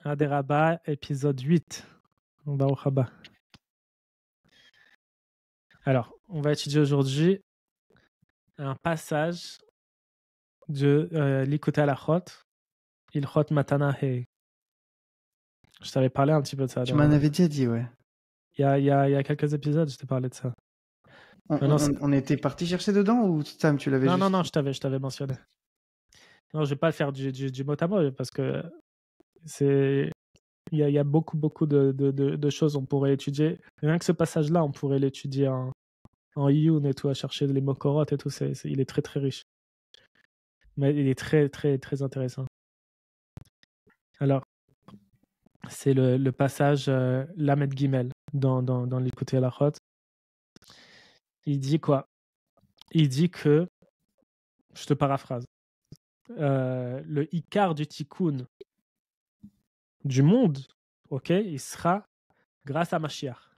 Aderaba, épisode 8. Baruch haba. Alors, on va étudier aujourd'hui un passage de Likutei Halachot, Ilchot Matana Hei. Je t'avais parlé un petit peu de ça. Tu m'en avais déjà dit, ouais. Il y a quelques épisodes, je t'ai parlé de ça. On était parti chercher dedans ou Sam, tu l'avais juste... Non, je t'avais mentionné. Non, je vais pas faire du mot à mot parce que il y a beaucoup de choses on pourrait étudier. Rien que ce passage-là, on pourrait l'étudier en Iyun et tout, à chercher les mokorot et tout. Il est très très riche. Mais il est très très très intéressant. Alors, c'est le passage Lamed Gimel dans Likutei Halachot. Il dit quoi? Il dit que, je te paraphrase, le Ikar du Tikkun du monde, ok, il sera grâce à Mashiach.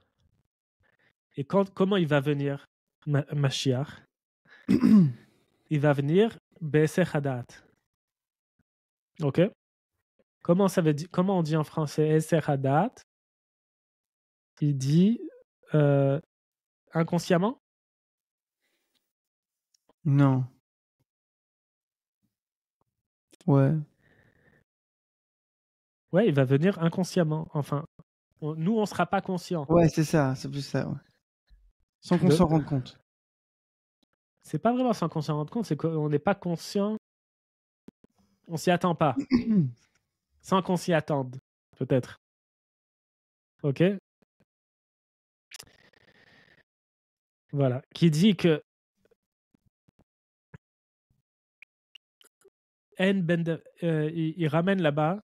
Et comment il va venir, Mashiach? Il va venir Be'esech Hadat. Ok? Comment on dit en français Esech Hadat? Il dit inconsciemment? Non. Ouais. Ouais, il va venir inconsciemment. Enfin, nous, on ne sera pas conscient. Ouais, c'est ça, c'est plus ça, ouais. Sans qu'on s'en rende compte. C'est pas vraiment sans qu'on s'en rende compte, c'est qu'on n'est pas conscient. On s'y attend pas. Sans qu'on s'y attende, peut-être. Ok? Voilà. Qui dit que il ramène là-bas,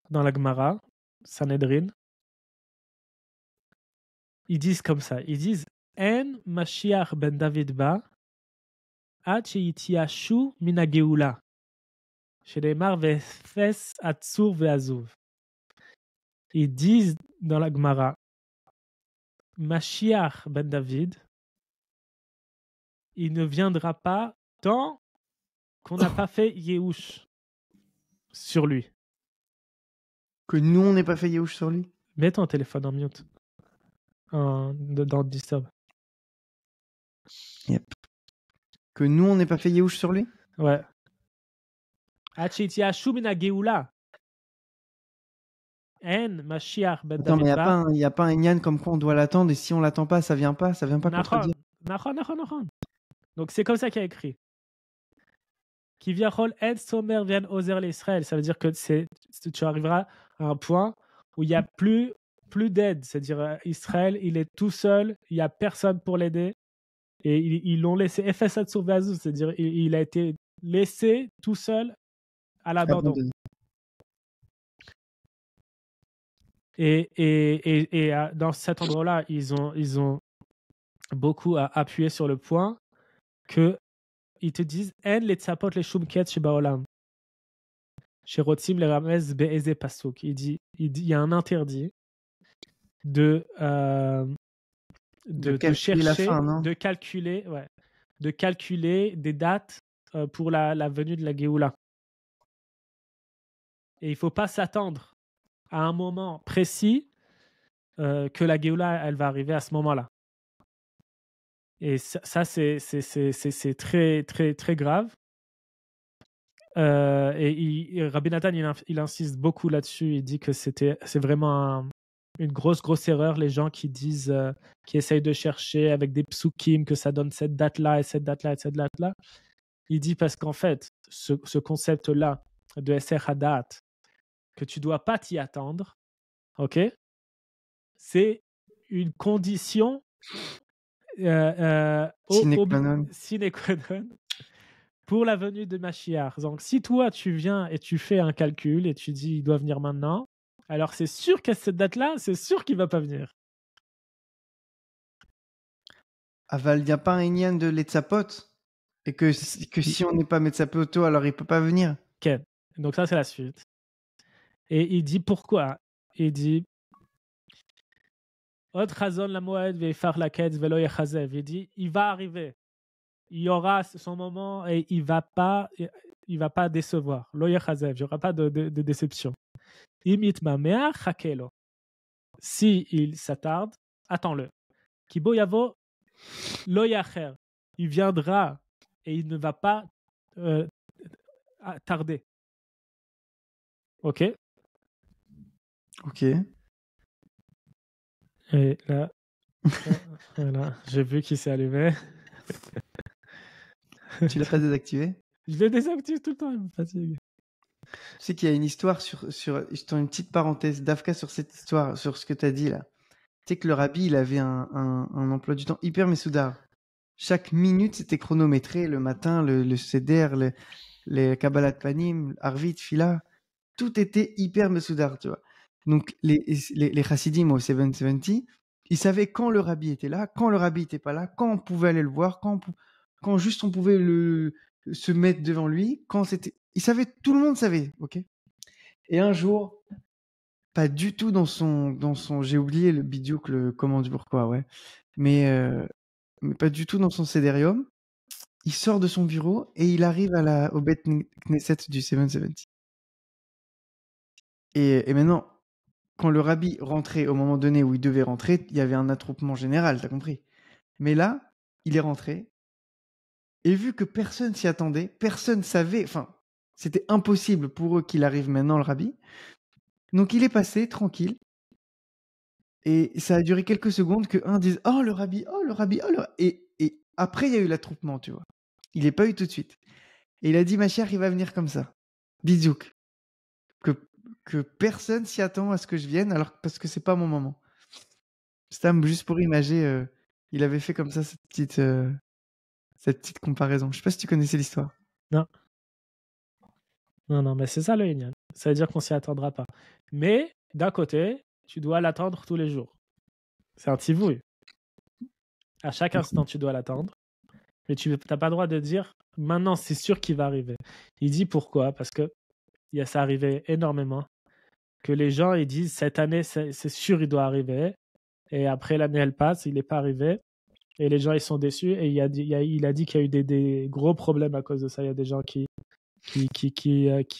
dans la Gemara, Sanhedrin, ils disent comme ça. Ils disent En Mashiach ben David ba ad sheyitiashu min hageula sheneemar ve'efes atzur ve'azuv. Ils disent dans la Gemara Mashiach ben David, il ne viendra pas tant qu'on n'a pas fait Yehush sur lui. Que nous, on n'ait pas fait Yehush sur lui? Mets ton téléphone en mute. Dans le disturb. Yep. Que nous, on n'ait pas fait Yehush sur lui? Ouais. Achitiashu min hageula. En Mashiach ben Attends, David mais ba. il n'y a pas un Yann comme quoi on doit l'attendre et si on l'attend pas, ça vient pas contredire. Nachon. Donc c'est comme ça qu'il y a écrit. Qui vient en somer vient oser l'Israël. Ça veut dire que tu arriveras à un point où il n'y a plus d'aide. C'est-à-dire Israël, il est tout seul, il n'y a personne pour l'aider. Et ils l'ont laissé Efes Atzur Ve'azuv, c'est-à-dire il a été laissé tout seul à l'abandon. Et dans cet endroit-là, ils ont beaucoup appuyé sur le point que ils te disent En le tzapot le shum ketz shebaolam sherotzim le ramez be'eze pasuk. Il y a un interdit de chercher, la fin, non? de calculer des dates pour la venue de la Géoula. Et il ne faut pas s'attendre à un moment précis que la Géoula elle va arriver à ce moment-là. Et ça c'est très très très grave. Et Rabbi Nathan il insiste beaucoup là-dessus. Il dit que c'est vraiment une grosse erreur les gens qui disent qui essayent de chercher avec des psukim que ça donne cette date-là et cette date-là et cette date-là. Il dit parce qu'en fait ce concept-là de Eser Hadat que tu dois pas t'y attendre, ok, c'est une condition sine qua non pour la venue de Mashiach. Donc, si toi, tu viens et tu fais un calcul et tu dis il doit venir maintenant, alors c'est sûr qu'à cette date-là, c'est sûr qu'il ne va pas venir. Aval, il n'y a pas un Yann de l'Etzapot? Et que si on n'est pas Metzapoto, alors il ne peut pas venir? Okay. Donc ça, c'est la suite. Et il dit pourquoi? Il dit il dit il va arriver. Il y aura son moment et il va pas décevoir. Lo yechazev, il n'y aura pas de déception. Im yitmamea, chakelo. Si il s'attarde, attends-le. Kibo yavo lo yacher. Il viendra et il ne va pas tarder. Ok. Ok. Et là, voilà, j'ai vu qu'il s'est allumé. Tu l'as pas désactivé? Je le désactive tout le temps, il me fatigue. Tu sais qu'il y a une histoire je t'en une petite parenthèse d'Afka sur cette histoire, sur ce que tu as dit là. Tu sais que le rabbi, il avait un emploi du temps hyper messoudar. Chaque minute, c'était chronométré. Le matin, le seder, les Kabbalat Panim, Arvit, Fila, tout était hyper messoudar, tu vois. Donc, les chassidim au 770, ils savaient quand le rabbi était là, quand le rabbi était pas là, quand on pouvait aller le voir, quand juste on pouvait se mettre devant lui, quand c'était... Ils savaient, tout le monde savait, ok? Et un jour, pas du tout dans son, j'ai oublié le bidiouk, le comment du pourquoi, ouais. Mais pas du tout dans son cédérium. Il sort de son bureau et il arrive au Bet Knesset du 770. Et maintenant, quand le rabbi rentrait au moment donné où il devait rentrer, il y avait un attroupement général, t'as compris. Mais là, il est rentré, et vu que personne s'y attendait, personne savait, enfin, c'était impossible pour eux qu'il arrive maintenant, le rabbi. Donc il est passé tranquille, et ça a duré quelques secondes que un dise oh le rabbi, oh le rabbi, oh le rabbi. Et après il y a eu l'attroupement, tu vois. Il n'est pas eu tout de suite. Et il a dit ma chère, il va venir comme ça. Bizouk. Que personne s'y attend à ce que je vienne, alors parce que c'est pas mon moment. C'était juste pour imager, il avait fait comme ça cette petite comparaison. Je sais pas si tu connaissais l'histoire. Non. Non, mais c'est ça le Inyan. Ça veut dire qu'on s'y attendra pas. Mais d'un côté, tu dois l'attendre tous les jours. C'est un tivouille. À chaque instant, tu dois l'attendre. Mais tu n'as pas le droit de dire maintenant, c'est sûr qu'il va arriver. Il dit pourquoi? Parce que ça arrivait énormément. Que les gens ils disent cette année, c'est sûr, il doit arriver. Et après, l'année, elle passe, il n'est pas arrivé. Et les gens, ils sont déçus. Et il a dit qu'il y a eu des gros problèmes à cause de ça. Il y a des gens qui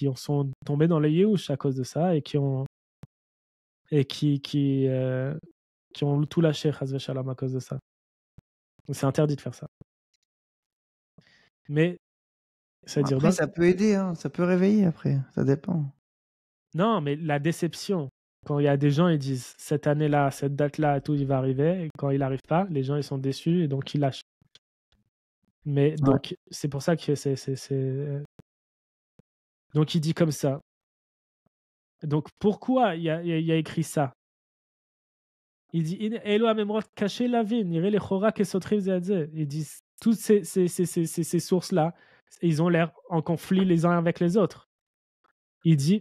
en sont tombés dans les Yehush à cause de ça et qui ont tout lâché, Chas v'Shalom, à cause de ça. Donc, c'est interdit de faire ça. Mais ça veut dire Après, ça peut aider, hein. Ça peut réveiller après, ça dépend. non, mais la déception, quand il y a des gens, ils disent cette année-là, cette date-là, tout, il va arriver. Et quand il n'arrive pas, les gens, ils sont déçus et donc ils lâchent. Mais donc, c'est pour ça que c'est... Donc, il dit comme ça. Donc, pourquoi il y a écrit ça? Il dit Elo amemrot caché la vie, niré les chora que sotrim zedze. Il dit toutes ces sources-là, ils ont l'air en conflit les uns avec les autres. Il dit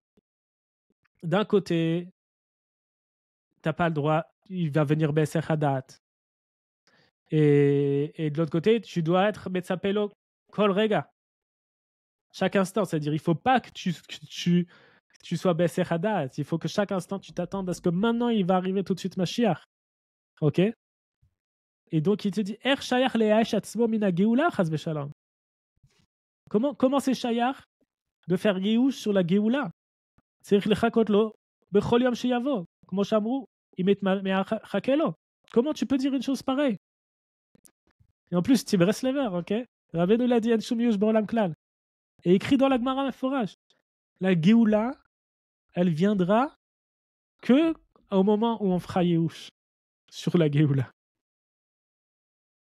d'un côté, t'as pas le droit, il va venir Beser Hadat. Et de l'autre côté, tu dois être Metzapelo Kol Rega. Chaque instant, c'est-à-dire il faut pas que tu sois Beser Hadat. Il faut que chaque instant, tu t'attendes à ce que maintenant, il va arriver tout de suite Mashiach. Ok? Et donc, il te dit comment c'est Shayar de faire Géouch sur la Géoula? Comment tu peux dire une chose pareille? Et en plus, Tim Breslever, ok? Rabbeinu l'a dit en Shum Yush Ba'olam Klal. Et écrit dans la Gemara Meforach. La Géoula, elle viendra que au moment où on fera Yehush sur la Géoula.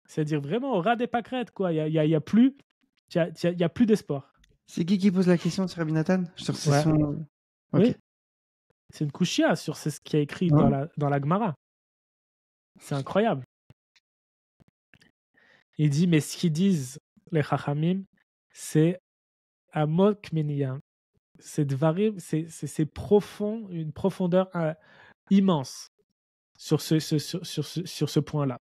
C'est-à-dire vraiment au ras des pâquerettes, quoi. Il y a plus d'espoir. C'est qui pose la question sur Rabbi Nathan? Sur son... Oui. Okay. C'est une kushia sur ce qui est écrit dans la Gemara. C'est incroyable. Il dit, mais ce qu'ils disent, les Chachamim, c'est Amok Miniyam. C'est Dvarim, c'est profond, une profondeur immense sur ce point-là.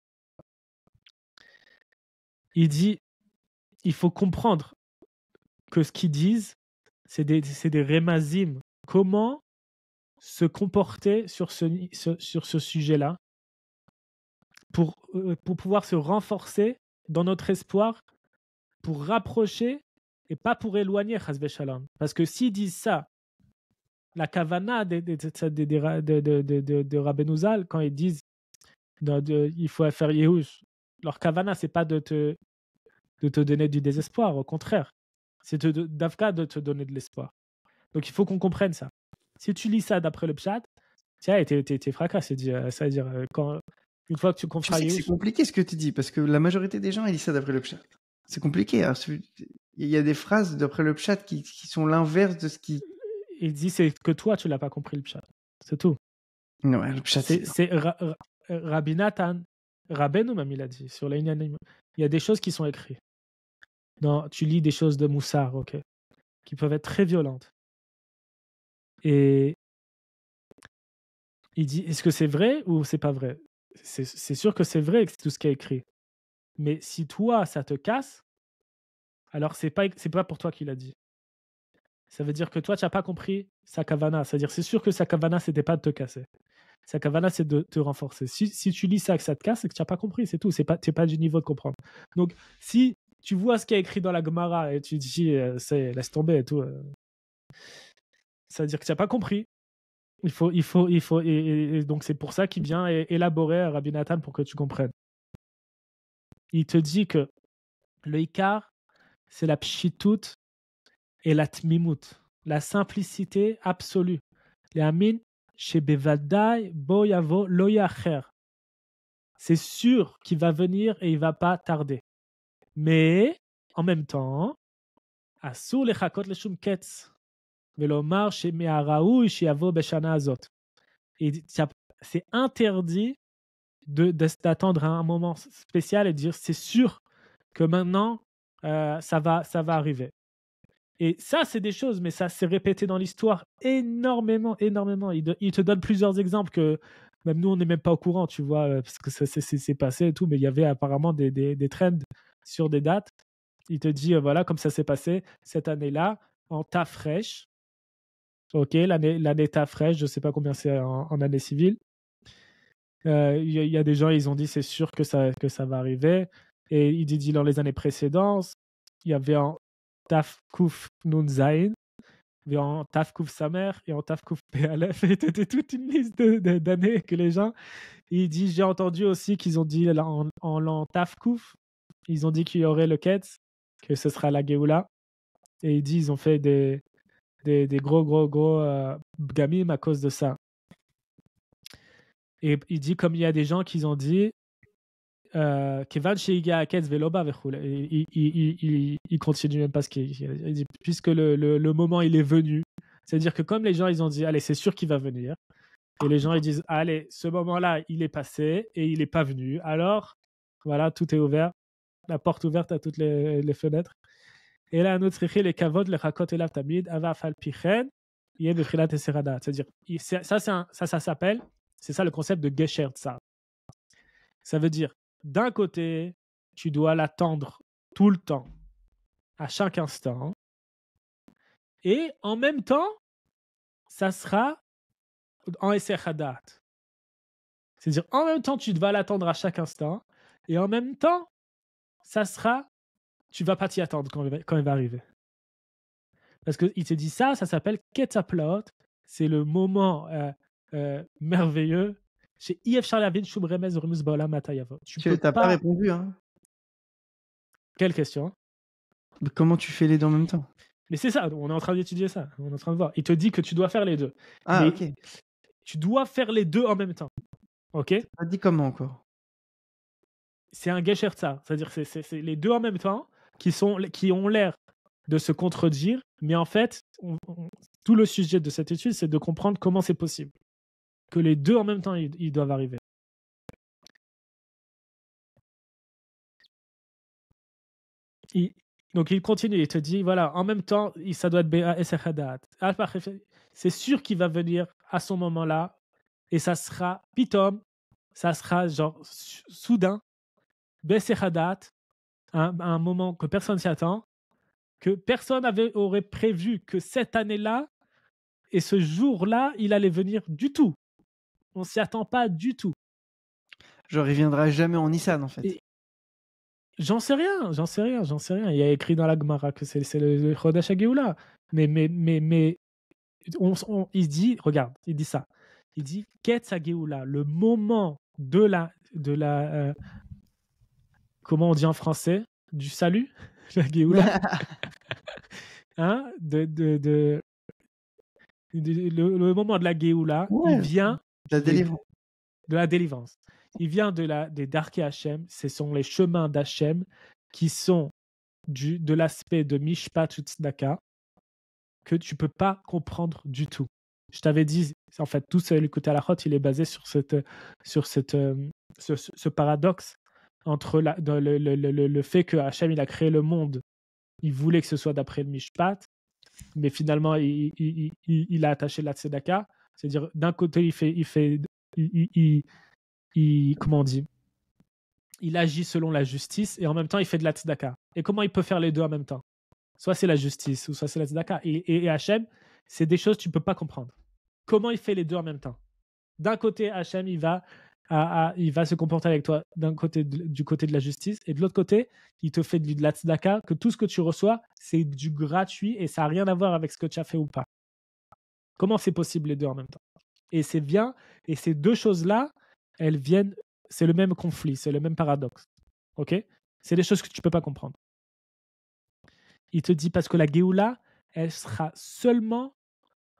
Il dit, il faut comprendre que ce qu'ils disent, c'est des remazim. Comment se comporter sur ce sujet-là pour pouvoir se renforcer dans notre espoir, pour rapprocher et pas pour éloigner Chas v'Shalom. Parce que s'ils disent ça, la kavana de Rabbeinu Zal, quand ils disent il faut faire Yehush, leur kavana, c'est pas de te donner du désespoir, au contraire. C'est d'Avka de te donner de l'espoir. Donc il faut qu'on comprenne ça. Si tu lis ça d'après le pshat, tiens, t'es fracas, c'est-à-dire une fois que tu Tu comprends sais que c'est Yehush, compliqué ce que tu dis, parce que la majorité des gens, ils lisent ça d'après le pshat. C'est compliqué. Alors, il y a des phrases d'après le pshat qui sont l'inverse de ce qui... il dit c'est que toi, tu l'as pas compris le pshat. C'est tout. Non, le pshat, C'est Rabbi Nathan, Rabbeinu même, il a dit, sur les Inyanim. Il y a des choses qui sont écrites. Tu lis des choses de Moussar, ok, qui peuvent être très violentes. Et il dit, est-ce que c'est vrai ou c'est pas vrai? C'est sûr que c'est vrai que c'est tout ce qui est écrit. Mais si toi, ça te casse, alors c'est pas pour toi qu'il a dit. Ça veut dire que toi, tu n'as pas compris sa kavana. C'est-à-dire, c'est sûr que sa kavana, c'était pas de te casser. Sa kavana, c'est de te renforcer. Si tu lis ça et que ça te casse, c'est que tu n'as pas compris, c'est tout. Tu n'es pas du niveau de comprendre. Donc, si tu vois ce qui est écrit dans la Gemara et tu dis, laisse tomber et tout, ça veut dire que tu n'as pas compris. Et donc, c'est pour ça qu'il vient élaborer Rabbi Nathan pour que tu comprennes. Il te dit que le Ikar, c'est la pshitut et la tmimut, la simplicité absolue. Les amin, chez Bevadai, Boyavo, Loyacher. C'est sûr qu'il va venir et il va pas tarder. Mais, en même temps, Asur lechakot leshum ketz. Velomar chez Mearaou, chez Avo Beshana Azot. C'est interdit d'attendre un moment spécial et de dire c'est sûr que maintenant ça va arriver. Et ça, c'est des choses, mais ça s'est répété dans l'histoire énormément. Il te donne plusieurs exemples que même nous, on n'est même pas au courant, tu vois, parce que c'est passé et tout, mais il y avait apparemment des trends sur des dates. Il te dit, voilà, comme ça s'est passé cette année-là, en Tafresh. Ok, l'année Tafresh, je ne sais pas combien c'est en année civile. Il y a des gens, ils ont dit, c'est sûr que ça va arriver. Et il dit, dans les années précédentes, il y avait en Taf Kouf Nun Zain, en Taf Kouf Samer et en Taf Kouf Péalef. Et c'était toute une liste d'années que les gens. Il dit, j'ai entendu aussi qu'ils ont dit en l'an Taf Kouf, ils ont dit qu'il y aurait le Ketz, que ce sera la Géoula. Et il dit, ils ont fait des gros gamim à cause de ça. Et il dit, comme il y a des gens qui ont dit, Kevan Sheiga Ketz Veloba Vechoul. Il continue même pas ce qu'il dit, puisque le moment il est venu. C'est-à-dire que comme les gens ils ont dit, allez, c'est sûr qu'il va venir. Et les gens ils disent, allez, ce moment-là il est passé et il n'est pas venu. Alors, voilà, tout est ouvert. La porte ouverte à toutes les fenêtres. Et là, un autre écrit, les kavod, les rakot et la tamid, ava fal pichen, yé bechilat et serada. C'est-à-dire, ça s'appelle, c'est ça le concept de gesher tsar. Ça veut dire, d'un côté, tu dois l'attendre tout le temps, à chaque instant. Et en même temps, ça sera en Esserhadat. C'est-à-dire, en même temps, tu vas l'attendre à chaque instant. Et en même temps, ça sera, tu vas pas t'y attendre quand il va arriver. Parce qu'il te dit ça s'appelle Ketzaplot. C'est le moment merveilleux. Chez IF Charlavin Shumremez Remus Baolam Matayavo. Tu n'as pas répondu, hein? Quelle question? Comment tu fais les deux en même temps? Mais c'est ça, on est en train d'étudier ça. On est en train de voir. Il te dit que tu dois faire les deux. Ah, mais ok. Tu dois faire les deux en même temps. Ok? Ça dit comment encore? C'est un gesher tsar. C'est-à-dire c'est les deux en même temps qui ont l'air de se contredire, mais en fait, tout le sujet de cette étude, c'est de comprendre comment c'est possible. Que les deux en même temps, ils doivent arriver. Donc il continue, il te dit, voilà, en même temps, ça doit être Béa et Sechadat. C'est sûr qu'il va venir à son moment-là, et ça sera pitom, ça sera genre soudain, Bessechadat, un moment que personne s'y attend, que personne aurait prévu que cette année-là et ce jour-là, il allait venir du tout. On s'y attend pas du tout. Genre, il viendra jamais en Nissan, en fait. J'en sais rien. Il y a écrit dans la Gemara que c'est le Chodesh HaGeoula. Mais il dit, regarde, il dit ça. Il dit, Ketz Hageoula, le moment de la comment on dit en français, du salut, la Géoula, hein, le moment de la Géoula, Ouais, il vient la délivrance. de la délivrance. Il vient des Darkei Hashem, ce sont les chemins d'Hachem qui sont de l'aspect de Mishpat ou Tzedaka que tu peux pas comprendre du tout. Je t'avais dit, en fait, tout ce l'écoute à la il est basé sur ce paradoxe entre le fait que Hachem il a créé le monde, il voulait que ce soit d'après le Mishpat, mais finalement il a attaché la Tzedaka, c'est-à-dire d'un côté comment on dit, il agit selon la justice et en même temps il fait de la tzedaka. Et comment il peut faire les deux en même temps? Soit c'est la justice ou soit c'est la tzedaka. Et Hachem, c'est des choses que tu ne peux pas comprendre. Comment il fait les deux en même temps? D'un côté, Hachem, il va se comporter avec toi du côté de la justice et de l'autre côté, il te fait de la tzedaka, que tout ce que tu reçois, c'est du gratuit et ça n'a rien à voir avec ce que tu as fait ou pas. Comment c'est possible les deux en même temps? Et c'est bien, et ces deux choses-là, elles viennent, c'est le même conflit, c'est le même paradoxe. Ok? C'est des choses que tu ne peux pas comprendre. Il te dit parce que la Géoula, elle sera seulement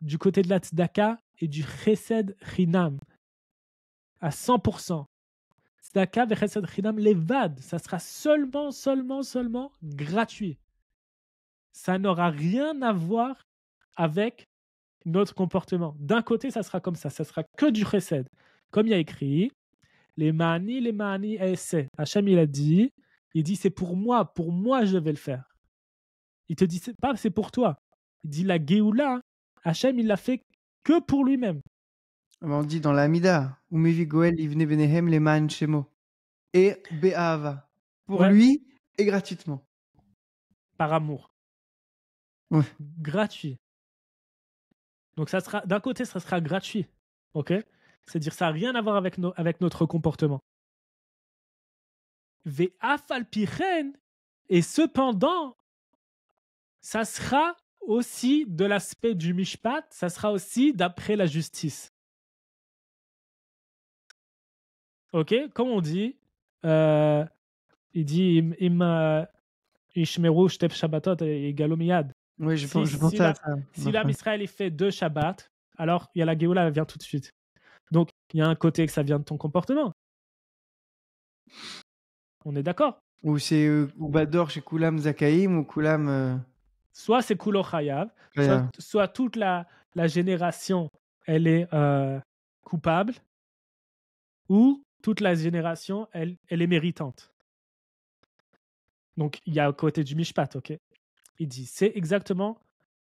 du côté de la tzedaka et du chesed chinam à 100%. Tzedaka et chesed chinam levad, ça sera seulement gratuit. Ça n'aura rien à voir avec notre comportement. D'un côté, ça sera comme ça sera que du chesed. Comme il y a écrit, les mani, essaient. Hachem, il dit, c'est pour moi je vais le faire. Il te dit, c'est pour toi. Il dit, la Géoula, Hachem, il l'a fait que pour lui-même. On dit dans l'Amida, Umevi Goel Ivne Benehem les Man Shemo. Et Be'ava. Pour lui et gratuitement. Par amour. Ouais. Gratuit. Donc ça sera, d'un côté, ça sera gratuit. Ok? C'est-à-dire, ça n'a rien à voir avec notre comportement. Ve'afalpichen, et cependant, ça sera aussi de l'aspect du mishpat, ça sera aussi d'après la justice. Ok? Comme on dit, il dit Ishmeru Shtef Shabbatot et Galomiyad. Oui, je pensais à ça. Si l'âme Israël fait 2 Shabbats, alors il y a la Géoula, elle vient tout de suite. Donc, il y a un côté que ça vient de ton comportement. On est d'accord? Ou c'est Ubador chez Koulam Zakaïm ou Koulam... Soit c'est Kulo Chayav, soit toute la génération, elle est coupable, ou toute la génération, elle est méritante. Donc, il y a un côté du Mishpat, ok? Il dit, c'est exactement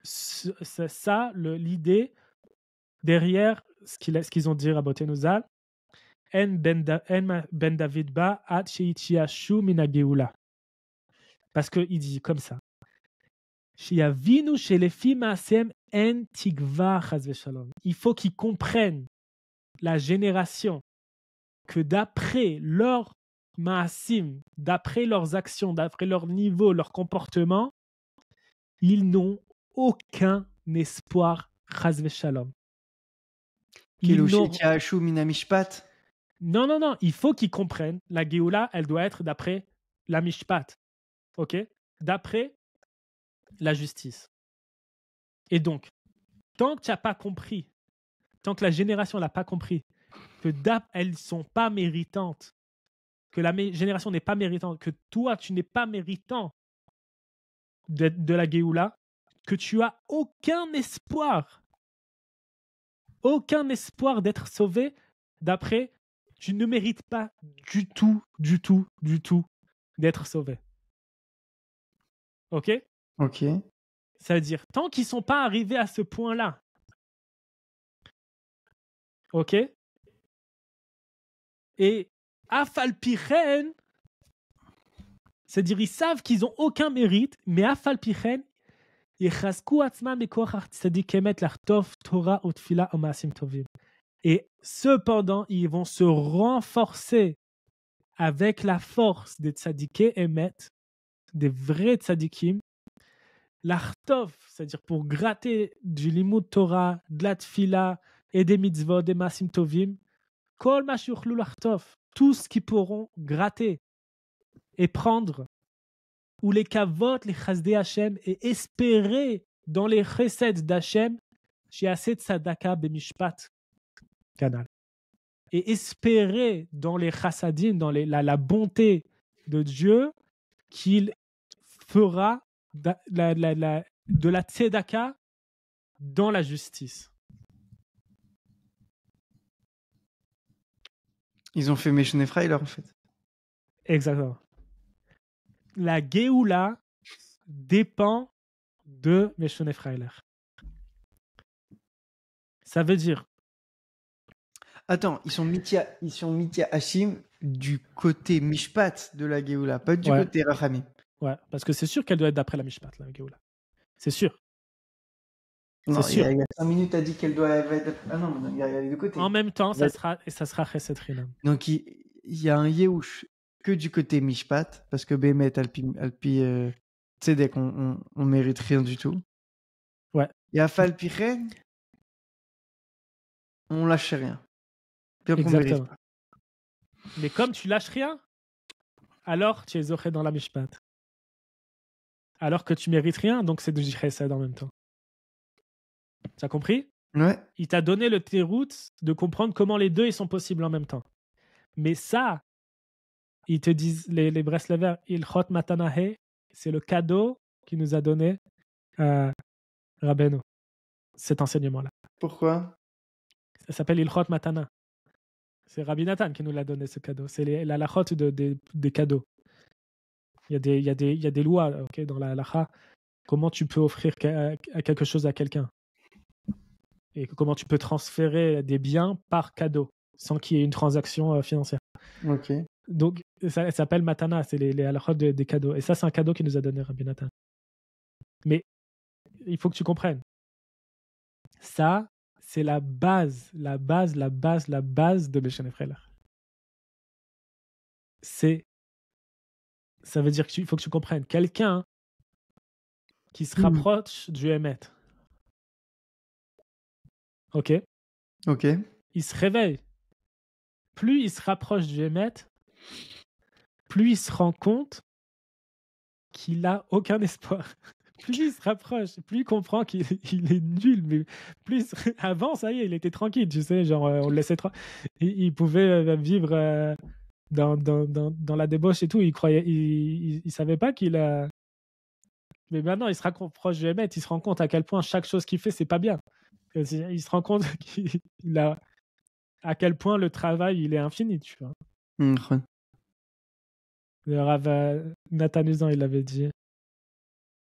ça l'idée derrière ce qu'ils ont dit à Botenuzal. En ben David ba at sheitiashu mina geoula. Parce qu'il dit comme ça. Shiavinu shelefi maasem en tigva chas v'shalom. Il faut qu'ils comprennent la génération que d'après leur maasim, d'après leurs actions, d'après leur niveau, leur comportement, ils n'ont aucun espoir chas v'shalom. Non, il faut qu'ils comprennent. La Géoula, elle doit être d'après la Mishpat. Ok? D'après la justice. Et donc, tant que tu n'as pas compris, tant que la génération n'a pas compris que elles ne sont pas méritantes, que la génération n'est pas méritante, que toi, tu n'es pas méritant de la Géoula, que tu as aucun espoir d'être sauvé d'après, tu ne mérites pas du tout d'être sauvé. Ok? Ok. Ça veut dire, tant qu'ils ne sont pas arrivés à ce point-là, ok? Et Afalpichen, c'est-à-dire, ils savent qu'ils n'ont aucun mérite, mais Afalpichen, et cependant, ils vont se renforcer avec la force des tzadikés émet, des vrais tzadikim, l'artov, c'est-à-dire pour gratter du limud Torah, de la tfila et des mitzvot, des masim tovim, kol ma shiuchlu l'artov, tout ce qu'ils pourront gratter et prendre, ou les kavot, les chasdei Hashem, et espérer dans les chesed d'Hashem, j'ai assez de sadaka bemishpat, canal. Et espérer dans les chassadim, dans la bonté de Dieu, qu'il fera de la tzedaka dans la justice. Ils ont fait Meshon Efraïler, en fait. Exactement. La Géoula dépend de Meshon Efraïler. Ça veut dire... Attends, ils sont Mitia Hashim du côté Mishpat de la Géoula, pas du côté Rachamim. Ouais, parce que c'est sûr qu'elle doit être d'après la Mishpat, la Géoula. C'est sûr. Non, il y a 5 minutes, tu as dit qu'elle doit être... Ah non, il y a les deux côtés. En même temps, ça sera Chesed Rinam. Donc, il y a un Yehush que du côté Mishpat, parce que Bémet, Alpi Tzedek, on mérite rien du tout. Ouais. Et à Falpichen, on lâche rien. Exactement. Mais comme tu lâches rien, alors tu es zoché dans la Mishpat. Alors que tu mérites rien, donc c'est du Chesed en même temps. Tu as compris? Ouais. Il t'a donné le térout de comprendre comment les deux ils sont possibles en même temps. Mais ça, ils te disent, les Breslever, Ilchot Matanahe, c'est le cadeau qu'il nous a donné Rabbeinu, cet enseignement-là. Pourquoi? Ça s'appelle Ilchot Matana. C'est Rabbi Nathan qui nous l'a donné, ce cadeau. C'est la lachot des cadeaux. Il y a des lois dans la lacha. Comment tu peux offrir quelque chose à quelqu'un. Et comment tu peux transférer des biens par cadeau, sans qu'il y ait une transaction financière. Ok. Donc, ça s'appelle Matana, c'est les halachot des cadeaux. Et ça, c'est un cadeau qu'il nous a donné Rabbi Nathan. Mais il faut que tu comprennes. Ça, c'est la base de Meshon Efraïler. Ça veut dire qu'il faut que tu comprennes. Quelqu'un qui se rapproche du Emet. Ok. Il se réveille. Plus il se rapproche du Emet, plus il se rend compte qu'il n'a aucun espoir. Plus il se rapproche, plus il comprend qu'il est nul. Mais plus avant, ça y est, il était tranquille, tu sais, genre on le laissait il pouvait vivre dans la débauche et tout. Il croyait, il savait pas qu'il a. Mais maintenant, il se rapproche du Emet, il se rend compte à quel point chaque chose qu'il fait, c'est pas bien. Il se rend compte qu'il a à quel point le travail il est infini, tu vois. Le Rav Nathan Uzan, il avait dit.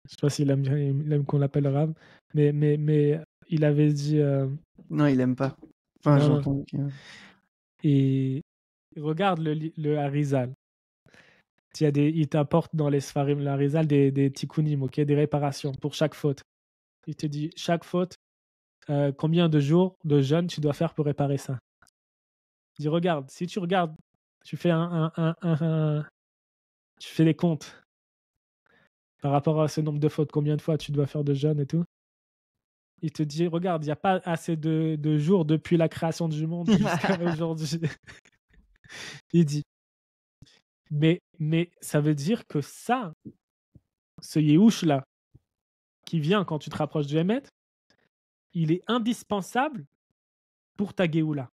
Je sais pas s'il aime bien, il aime qu'on l'appelle Rav, mais il avait dit. Non, il aime pas. Enfin, j'entends. Et regarde le Harizal. Il t'apporte dans les Sfarim, le Harizal, des tikkunim, ok, des réparations pour chaque faute. Il te dit chaque faute, combien de jours de jeûne tu dois faire pour réparer ça. Il dit regarde, si tu regardes, tu fais tu fais les comptes par rapport à ce nombre de fautes, combien de fois tu dois faire de jeûne et tout. Il te dit, regarde, il n'y a pas assez de jours depuis la création du monde jusqu'à aujourd'hui. Il dit, mais ça veut dire que ça, ce Yehush-là, qui vient quand tu te rapproches du Emet, il est indispensable pour ta Géoula.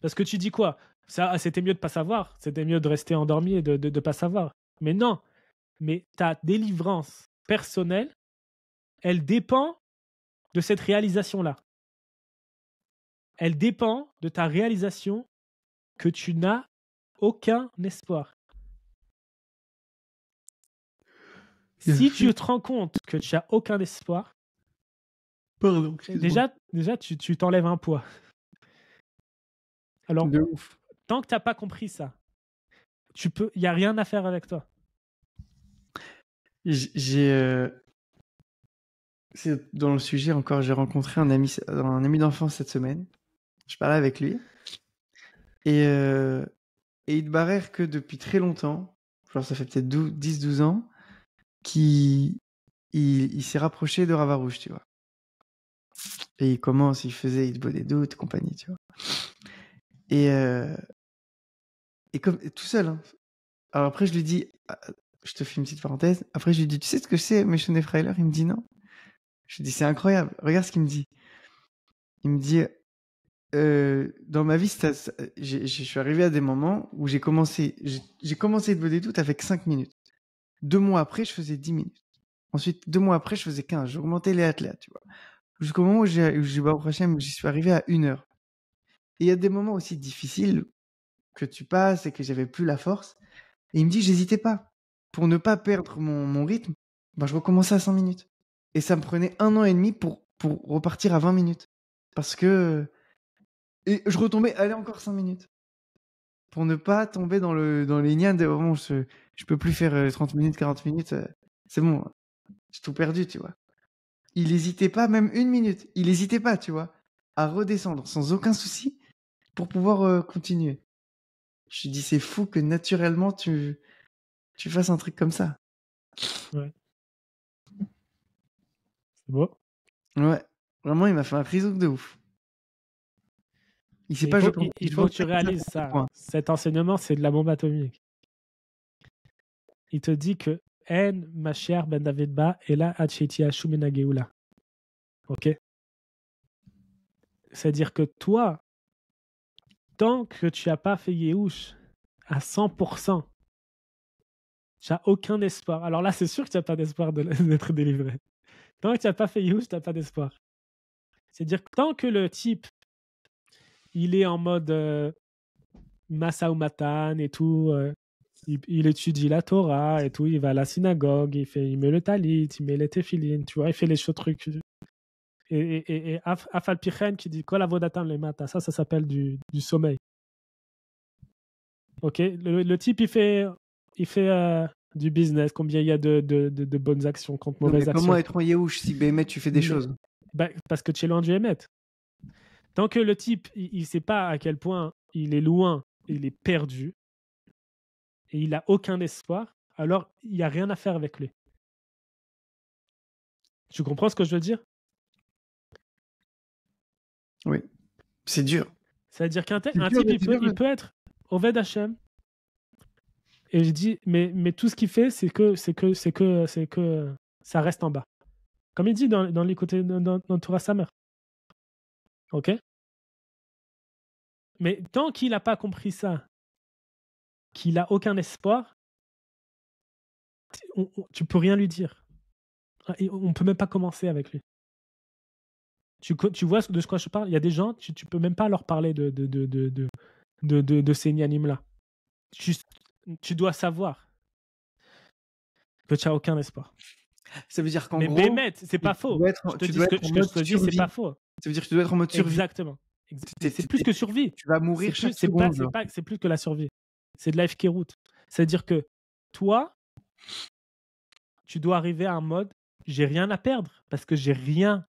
Parce que tu dis quoi? Ça, c'était mieux de ne pas savoir, c'était mieux de rester endormi et de ne pas savoir. Mais non, mais ta délivrance personnelle, elle dépend de cette réalisation-là. Elle dépend de ta réalisation que tu n'as aucun espoir. Si tu te rends compte que tu n'as aucun espoir, déjà tu t'enlèves un poids. Alors, tant que tu n'as pas compris ça, il n'y a rien à faire avec toi. C'est dans le sujet encore, j'ai rencontré un ami d'enfance cette semaine. Je parlais avec lui. Et il te barère que depuis très longtemps, genre ça fait peut-être 10-12 ans, il s'est rapproché de Ravarouche, tu vois. Et il faisait il boit des doutes, compagnie, tu vois. Et comme tout seul, hein. Alors après, je lui dis, je te fais une petite parenthèse. Après, je lui dis, tu sais ce que c'est, Mission Freiler? Il me dit non. Je lui dis, c'est incroyable. Regarde ce qu'il me dit. Il me dit, dans ma vie, je suis arrivé à des moments où j'ai commencé de boire des doutes avec 5 minutes. 2 mois après, je faisais 10 minutes. Ensuite, 2 mois après, je faisais 15. J'augmentais les athlètes, tu vois. Jusqu'au moment où j'y suis arrivé à 1 heure. Et il y a des moments aussi difficiles que tu passes et que j'avais plus la force. Et il me dit, j'hésitais pas. Pour ne pas perdre mon rythme, je recommençais à 5 minutes. Et ça me prenait 1 an et demi pour repartir à 20 minutes. Parce que, et je retombais, allez, encore 5 minutes. Pour ne pas tomber dans les liens de, bon, je peux plus faire 30 minutes, 40 minutes, c'est bon. J'ai tout perdu, tu vois. Il hésitait pas, même 1 minute. Il hésitait pas, tu vois, à redescendre sans aucun souci pour pouvoir continuer. Je me dis, c'est fou que naturellement tu fasses un truc comme ça. Ouais. C'est beau. Ouais. Vraiment, il m'a fait un frisou de ouf. Il faut que tu réalises ça. Cet enseignement, c'est de la bombe atomique. Il te dit que En, ma chère Ben David Ba, et là, Acheti Ashumena Geoula. Ok? C'est-à-dire que toi, tant que tu n'as pas fait Yehush à 100%, tu n'as aucun espoir. Alors là, c'est sûr que tu n'as pas d'espoir d'être délivré. Tant que tu n'as pas fait Yehush, tu n'as pas d'espoir. C'est-à-dire que tant que le type, il est en mode Masa ou Matan et tout, il étudie la Torah et tout, il va à la synagogue, il met le talit, il met les téphilines, tu vois, il fait les choses trucs. Et Afal Pichen qui dit Kol avodatam le mata, ça s'appelle du sommeil. Ok, le type il fait du business, combien il y a de bonnes actions contre mauvaises actions. Comment être en Yehush si Bémet tu fais des choses? Parce que tu es loin du Hémet. Tant que le type il sait pas à quel point il est loin, il est perdu et il a aucun espoir, alors il n'y a rien à faire avec lui. Tu comprends ce que je veux dire? Oui, c'est dur. C'est-à-dire qu'un type il peut être Oved Hashem. Et je dis, mais tout ce qu'il fait, c'est que ça reste en bas. Comme il dit dans les côtés dans Torah Samer. Ok? Mais tant qu'il n'a pas compris ça, qu'il n'a aucun espoir, tu peux rien lui dire. Et on peut même pas commencer avec lui. Tu vois de ce quoi je parle? Il y a des gens, tu peux même pas leur parler de ces nianimes-là. Tu dois savoir que tu n'as aucun espoir. Ça veut dire qu'en gros... Mais Bémet, c'est pas faux. Je te dis ce que je te dis, c'est pas faux. Ça veut dire que tu dois être en mode survie. Exactement. C'est plus que survie. Tu vas mourir chaque seconde. C'est plus que la survie. C'est de la route. C'est-à-dire que toi, tu dois arriver à un mode, j'ai rien à perdre parce que j'ai rien.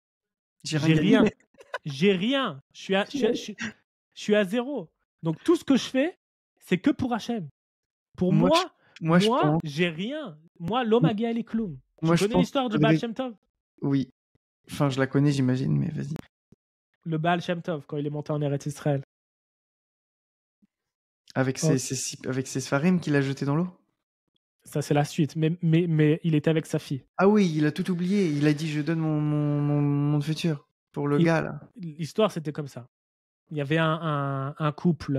J'ai rien. Je suis à zéro. Donc tout ce que je fais, c'est que pour Hachem. Pour moi, j'ai rien. Moi, l'homme a gagné les clowns. Tu connais l'histoire du Baal Shem Tov? Oui. Enfin, je la connais, j'imagine, mais vas-y. Le Baal Shem Tov, quand il est monté en Eretz Israël. Avec ses Sfarim qu'il a jeté dans l'eau? Ça, c'est la suite. Mais il était avec sa fille. Ah oui, il a tout oublié. Il a dit, je donne mon futur pour le gars, là. L'histoire, c'était comme ça. Il y avait un couple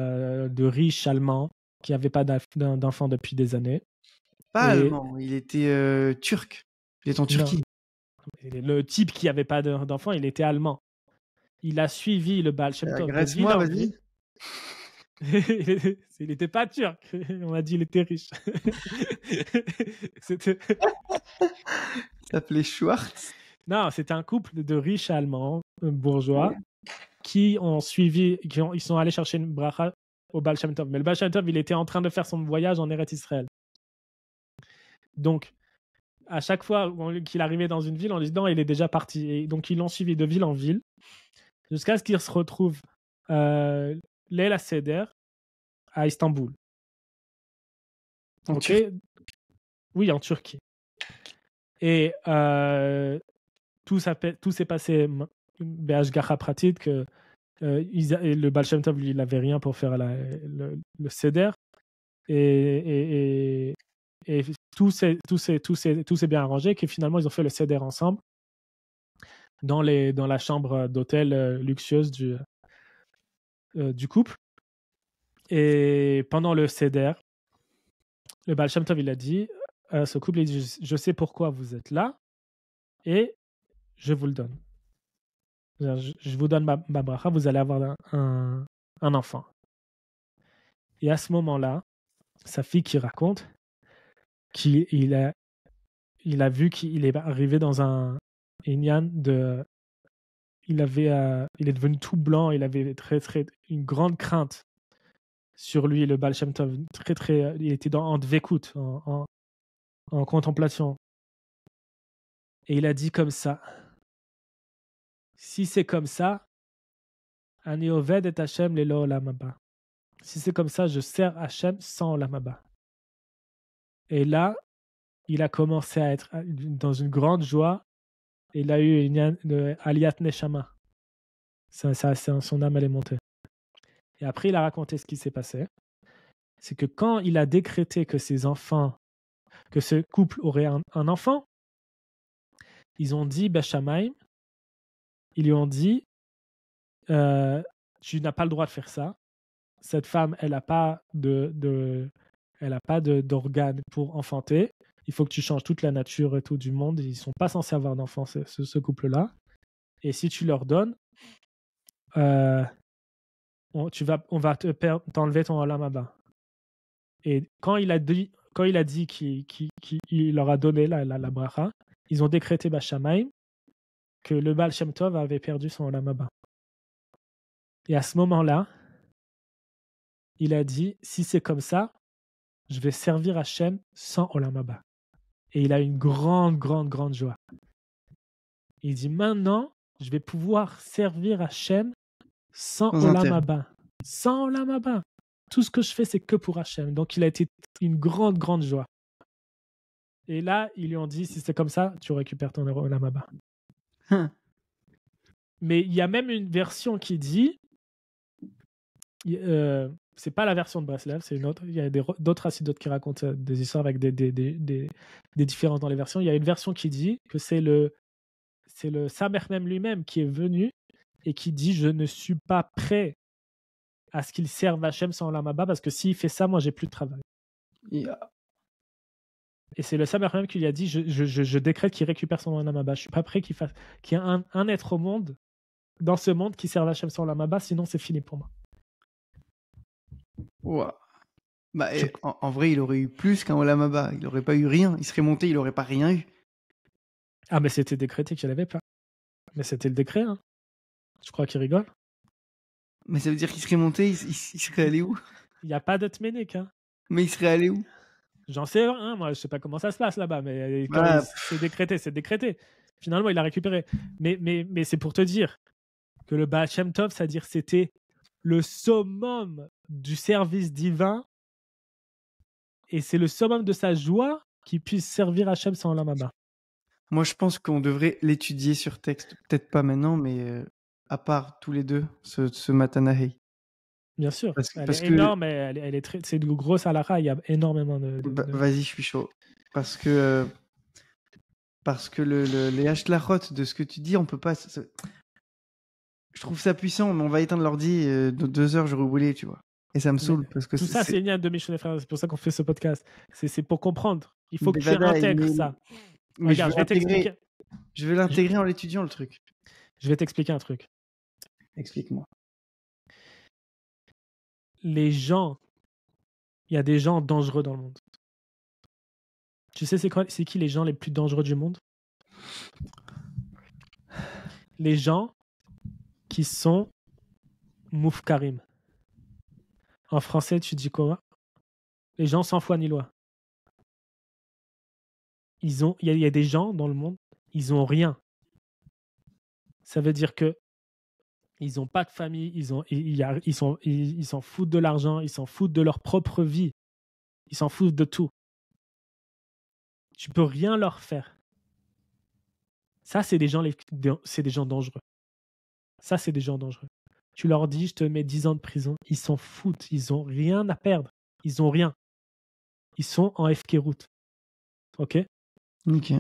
de riches allemands qui n'avaient pas d'enfants depuis des années. Pas allemand, il était turc. Il est en Turquie. Non. Le type qui n'avait pas d'enfants, il était allemand. Il a suivi le Baal Shem Tov. Agresse-moi, vas-y. Il n'était pas turc. On a dit il était riche. Il s'appelait Schwartz. Non, c'était un couple de riches allemands, bourgeois, qui ont suivi, ils sont allés chercher une bracha au Baal Shem Tov. Mais le Baal Shem Tov, il était en train de faire son voyage en Eretz Israël. Donc, à chaque fois qu'il arrivait dans une ville, on dit non, il est déjà parti. Et donc, ils l'ont suivi de ville en ville, jusqu'à ce qu'il se retrouve Leila Seder à Istanbul. Ok. Oui, en Turquie. Et tout s'est passé בהשגחה פרטית, que le Baal Shem Tov, lui, il n'avait rien pour faire le seder. Et tout s'est bien arrangé, que finalement, ils ont fait le seder ensemble dans la chambre d'hôtel luxueuse du couple. Et pendant le seder, le Baal Shem Tov, il a dit à ce couple, il dit, je sais pourquoi vous êtes là et je vous le donne. Je vous donne ma bracha, vous allez avoir un enfant. Et à ce moment-là, sa fille qui raconte qu'il a vu qu'il est arrivé dans un inyan de... Il est devenu tout blanc, il avait une grande crainte sur lui, le Baal Shem Tov. Il était en dvekut, en contemplation. Et il a dit comme ça, si c'est comme ça, Ani oved et Hashem lelo olam haba. Si c'est comme ça, je sers Hashem sans olam haba. Et là, il a commencé à être dans une grande joie. Et il a eu une aliyat neshama. Son âme, elle est montée. Et après, il a raconté ce qui s'est passé. C'est que quand il a décrété que que ce couple aurait un enfant, ils ont dit, Beshamaim, ils lui ont dit, tu n'as pas le droit de faire ça. Cette femme, elle n'a pas d'organes pour enfanter. Il faut que tu changes toute la nature et tout du monde. Ils ne sont pas censés avoir d'enfants, ce couple-là. Et si tu leur donnes, on va t'enlever ton olam haba. Et quand il a dit qu'il leur a donné la bracha, ils ont décrété Bashamaim que le Baal Shem Tov avait perdu son olam haba. Et à ce moment-là, il a dit, si c'est comme ça, je vais servir Hashem sans olam haba. Et il a une grande, grande, grande joie. Il dit, maintenant, je vais pouvoir servir Hashem sans olam haba. Sans olam haba. Tout ce que je fais, c'est que pour Hashem. Donc, il a été une grande, grande joie. Et là, ils lui ont dit, si c'est comme ça, tu récupères ton olam haba. Mais il y a même une version qui dit, c'est pas la version de Breslev, c'est une autre. Il y a d'autres acidotes qui racontent des histoires avec des différences dans les versions. Il y a une version qui dit que c'est le Samer même lui-même qui est venu et qui dit, je ne suis pas prêt à ce qu'il serve Hachem sans olam haba, parce que s'il fait ça, moi, j'ai plus de travail. Yeah. Et c'est le Samer même qui lui a dit, je décrète qu'il récupère son olam haba. Je suis pas prêt qu'il y ait un être au monde, dans ce monde, qui serve Hachem sans olam haba, sinon c'est fini pour moi. Wow. Bah, en vrai, il aurait eu plus qu'un olam haba. Il aurait pas eu rien. Il serait monté, il aurait pas rien eu. Ah, mais c'était décrété qu'il n'y avait pas. Mais c'était le décret, hein. Je crois qu'il rigole. Mais ça veut dire qu'il serait monté, il serait allé où? Il n'y a pas d'Otménik, hein. Mais il serait allé où? J'en sais rien, moi, je sais pas comment ça se passe là-bas, mais c'est décrété, c'est décrété. Finalement, il a récupéré. Mais c'est pour te dire que le Baal Shem Tov, c'est-à-dire c'était le summum du service divin, et c'est le summum de sa joie qu'il puisse servir Hachem sans olam haba. Moi, je pense qu'on devrait l'étudier sur texte. Peut-être pas maintenant, mais à part tous les deux, ce Matanahei. Bien sûr. Parce Elle est que... énorme, elle est c'est une grosse halakha, il y a énormément de... Vas-y, je suis chaud. Parce que les hachlachot de ce que tu dis, on peut pas... Je trouve ça puissant, mais on va éteindre l'ordi, dans 2 heures, j'aurai oublié, tu vois. Et ça me saoule, parce que tout ça, c'est une de Michel et Frères. C'est pour ça qu'on fait ce podcast. C'est pour comprendre. Il faut que tu intègres ça. Mais regarde, je vais l'intégrer en l'étudiant, le truc. Je vais t'expliquer un truc. Explique-moi. Les gens, il y a des gens dangereux dans le monde. Tu sais c'est qui les gens les plus dangereux du monde? Les gens qui sont moufkarim. En français, tu dis quoi? Les gens sans foi ni loi. Il y a des gens dans le monde, ils ont rien. Ça veut dire que ils n'ont pas de famille, ils s'en foutent de l'argent, ils s'en foutent de leur propre vie, ils s'en foutent de tout. Tu peux rien leur faire. Ça, c'est des gens dangereux. Ça, c'est des gens dangereux. Tu leur dis, je te mets 10 ans de prison, ils s'en foutent, ils ont rien à perdre. Ils ont rien. Ils sont en FK-route. OK? Ok.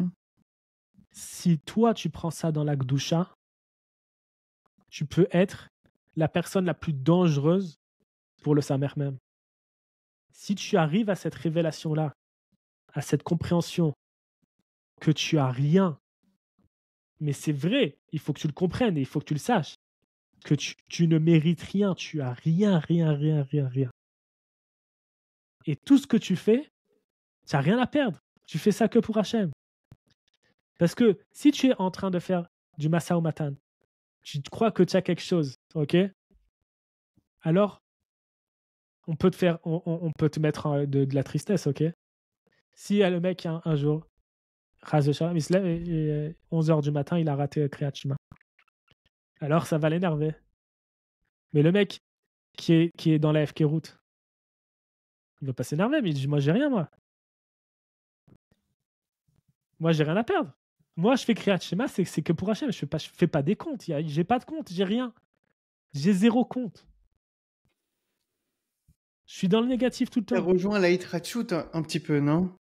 Si toi, tu prends ça dans la Gdoucha, tu peux être la personne la plus dangereuse pour le Samer même. Si tu arrives à cette révélation-là, à cette compréhension que tu as rien, mais c'est vrai, il faut que tu le comprennes et il faut que tu le saches, que tu ne mérites rien, tu as rien, rien, rien, rien, rien. Et tout ce que tu fais, tu n'as rien à perdre. Tu fais ça que pour Hachem. Parce que si tu es en train de faire du Massa au Matan, tu crois que tu as quelque chose, ok? Alors, on peut te mettre de la tristesse, ok? Si le mec, un jour, Ras de Shalom, il se lève et 11h du matin, il a raté Kriyat Shema. Alors, ça va l'énerver. Mais le mec qui est dans la FK route, il va pas s'énerver, mais il dit, moi, j'ai rien, moi. Moi, j'ai rien à perdre. Moi, je fais Kriyat Shema, c'est que pour Hachem. Je fais pas des comptes. J'ai pas de compte, j'ai rien. J'ai 0 compte. Je suis dans le négatif tout le Tu as temps. rejoint la Hitrachut un petit peu, non?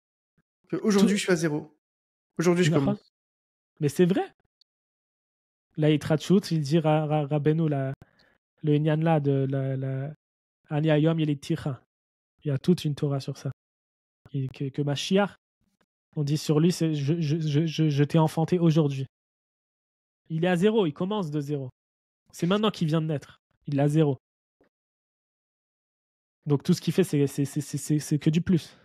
Aujourd'hui, je suis à 0. Aujourd'hui, je commence. Mais c'est vrai. Là, il Trachut, il dit Rabbeinu, le Inyan là de la Ani Hayom Yelit Ticha. Il y a toute une Torah sur ça. Que Mashiach, on dit sur lui, c'est je t'ai enfanté aujourd'hui. Il est à 0, il commence de 0. C'est maintenant qu'il vient de naître. Il est à 0. Donc tout ce qu'il fait, c'est que du plus.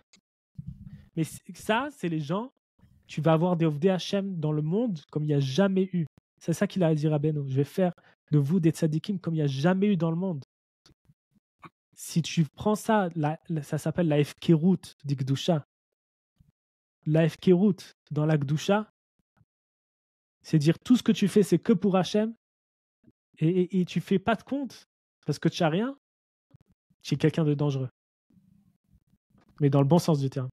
Mais ça, c'est les gens, tu vas avoir des Ovdei Hashem dans le monde comme il n'y a jamais eu. C'est ça qu'il a dit à Rabbeinu. Je vais faire de vous des tzadikim comme il n'y a jamais eu dans le monde. Si tu prends ça, ça s'appelle la Hefkerut d'Ikdusha. La Hefkerut dans la Gdusha, c'est dire tout ce que tu fais, c'est que pour Hachem et tu fais pas de compte parce que tu n'as rien. Tu es quelqu'un de dangereux. Mais dans le bon sens du terme.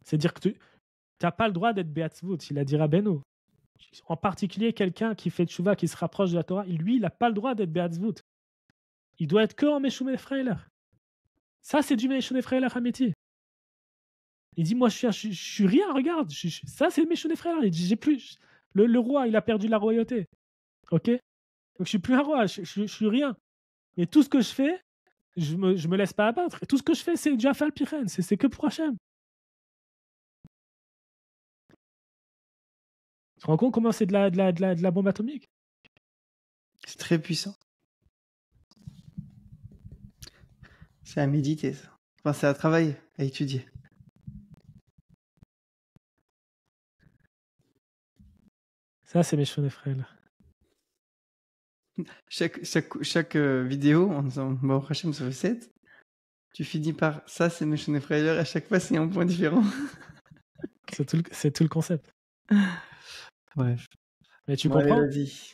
C'est dire que tu n'as pas le droit d'être Beatzvut. Il a dit Rabbeinu. En particulier, quelqu'un qui fait tchouva, qui se rapproche de la Torah, lui, il n'a pas le droit d'être Beatzvut. Il doit être que en Meshumé Freiler. Ça, c'est du Meshumé Freiler Hamiti. Il dit, moi, je suis rien, regarde. Ça, c'est Meshumé Freiler. Il dit, j'ai plus. Le roi, il a perdu la royauté. OK? Donc, je suis plus un roi. Je suis rien. Mais tout ce que je fais, je me laisse pas abattre. Et tout ce que je fais, c'est Jafal Piren. C'est que pour Hachem. Tu te rends compte comment c'est de la bombe atomique? C'est très puissant. C'est à méditer, ça. Enfin, c'est à travailler, à étudier. Ça, c'est mes cheveux frères. Chaque vidéo, en disant bon, Hachem, ça fait 7. Tu finis par ça, c'est mes cheveux frères. À chaque fois, c'est un point différent. C'est tout le concept. Bref. Mais tu Bon, comprends? allez, vas-y.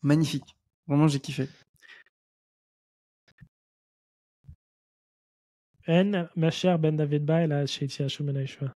Magnifique. Vraiment, j'ai kiffé. En, ma chère Ben David Bay, là, chez Tia Shumena Yeshua.